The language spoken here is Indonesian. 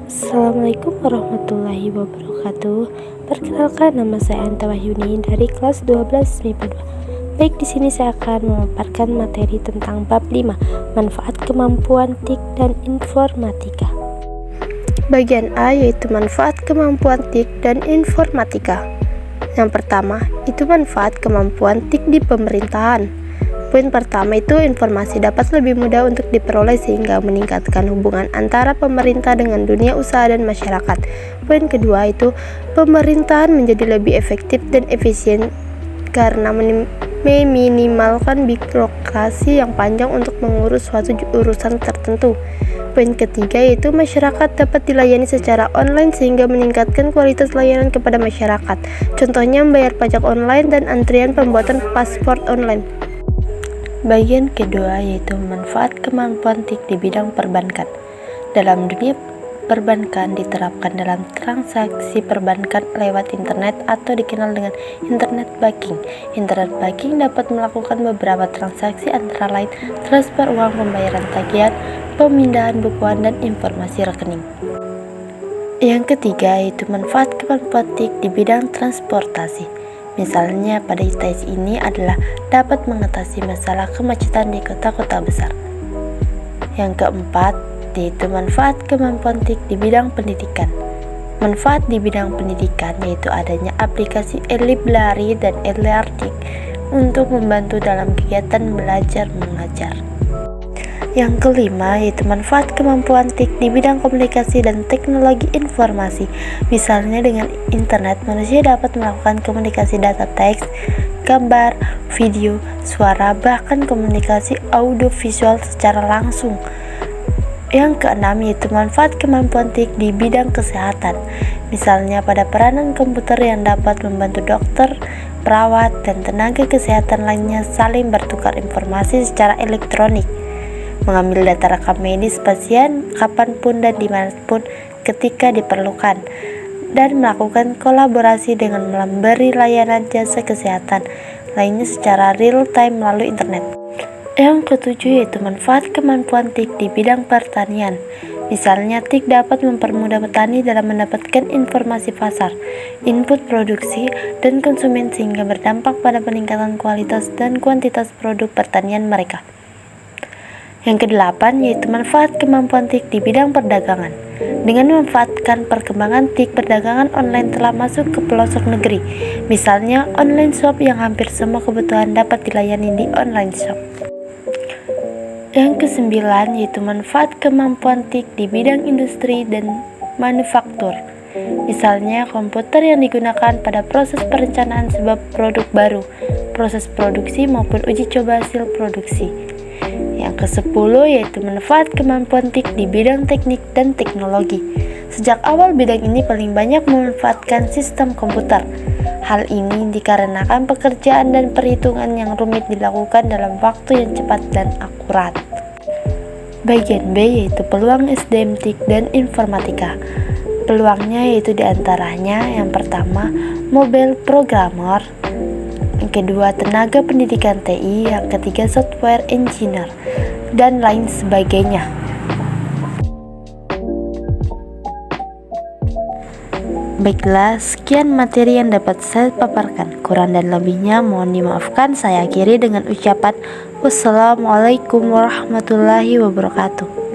Assalamualaikum warahmatullahi wabarakatuh. Perkenalkan, nama saya Anta Wahyuni dari kelas 12 MIPA 2. Baik, di sini saya akan memaparkan materi tentang bab 5, manfaat kemampuan TIK dan informatika. Bagian A yaitu manfaat kemampuan TIK dan informatika. Yang pertama, itu manfaat kemampuan TIK di pemerintahan. Poin pertama itu informasi dapat lebih mudah untuk diperoleh sehingga meningkatkan hubungan antara pemerintah dengan dunia usaha dan masyarakat. Poin kedua itu pemerintahan menjadi lebih efektif dan efisien karena meminimalkan birokrasi yang panjang untuk mengurus suatu urusan tertentu. Poin ketiga yaitu masyarakat dapat dilayani secara online sehingga meningkatkan kualitas layanan kepada masyarakat. Contohnya membayar pajak online dan antrian pembuatan paspor online. Bagian kedua yaitu manfaat kemampuan TIK di bidang perbankan. Dalam dunia perbankan diterapkan dalam transaksi perbankan lewat internet atau dikenal dengan internet banking. Internet banking dapat melakukan beberapa transaksi antara lain transfer uang, pembayaran tagihan, pemindahan bukuan, dan informasi rekening. Yang ketiga yaitu manfaat kemampuan TIK di bidang transportasi. Misalnya pada tes ini adalah dapat mengatasi masalah kemacetan di kota-kota besar. Yang keempat yaitu manfaat kemampuan TIK di bidang pendidikan. Manfaat di bidang pendidikan yaitu adanya aplikasi e-library dan e-learning untuk membantu dalam kegiatan belajar mengajar. Yang kelima yaitu manfaat kemampuan TIK di bidang komunikasi dan teknologi informasi. Misalnya dengan internet, manusia dapat melakukan komunikasi data teks, gambar, video, suara, bahkan komunikasi audiovisual secara langsung. Yang keenam yaitu manfaat kemampuan TIK di bidang kesehatan. Misalnya pada peranan komputer yang dapat membantu dokter, perawat, dan tenaga kesehatan lainnya saling bertukar informasi secara elektronik, mengambil data rekam medis pasien kapanpun dan dimanapun ketika diperlukan, dan melakukan kolaborasi dengan memberi layanan jasa kesehatan lainnya secara real time melalui internet. Yang ketujuh yaitu manfaat kemampuan TIK di bidang pertanian. Misalnya TIK dapat mempermudah petani dalam mendapatkan informasi pasar, input produksi, dan konsumen sehingga berdampak pada peningkatan kualitas dan kuantitas produk pertanian mereka. Yang kedelapan yaitu manfaat kemampuan TIK di bidang perdagangan. Dengan memanfaatkan perkembangan TIK, perdagangan online telah masuk ke pelosok negeri. Misalnya online shop yang hampir semua kebutuhan dapat dilayani di online shop. Yang kesembilan yaitu manfaat kemampuan TIK di bidang industri dan manufaktur. Misalnya komputer yang digunakan pada proses perencanaan sebuah produk baru, proses produksi maupun uji coba hasil produksi. Yang ke-10 yaitu manfaat kemampuan TIK di bidang teknik dan teknologi. Sejak awal bidang ini paling banyak memanfaatkan sistem komputer. Hal ini dikarenakan pekerjaan dan perhitungan yang rumit dilakukan dalam waktu yang cepat dan akurat. Bagian B yaitu peluang SDM TIK dan informatika. Peluangnya yaitu diantaranya yang pertama mobile programmer, yang kedua tenaga pendidikan TI, yang ketiga software engineer, dan lain sebagainya. Baiklah, sekian materi yang dapat saya paparkan. Kurang dan lebihnya mohon dimaafkan. Saya akhiri dengan ucapan wassalamualaikum warahmatullahi wabarakatuh.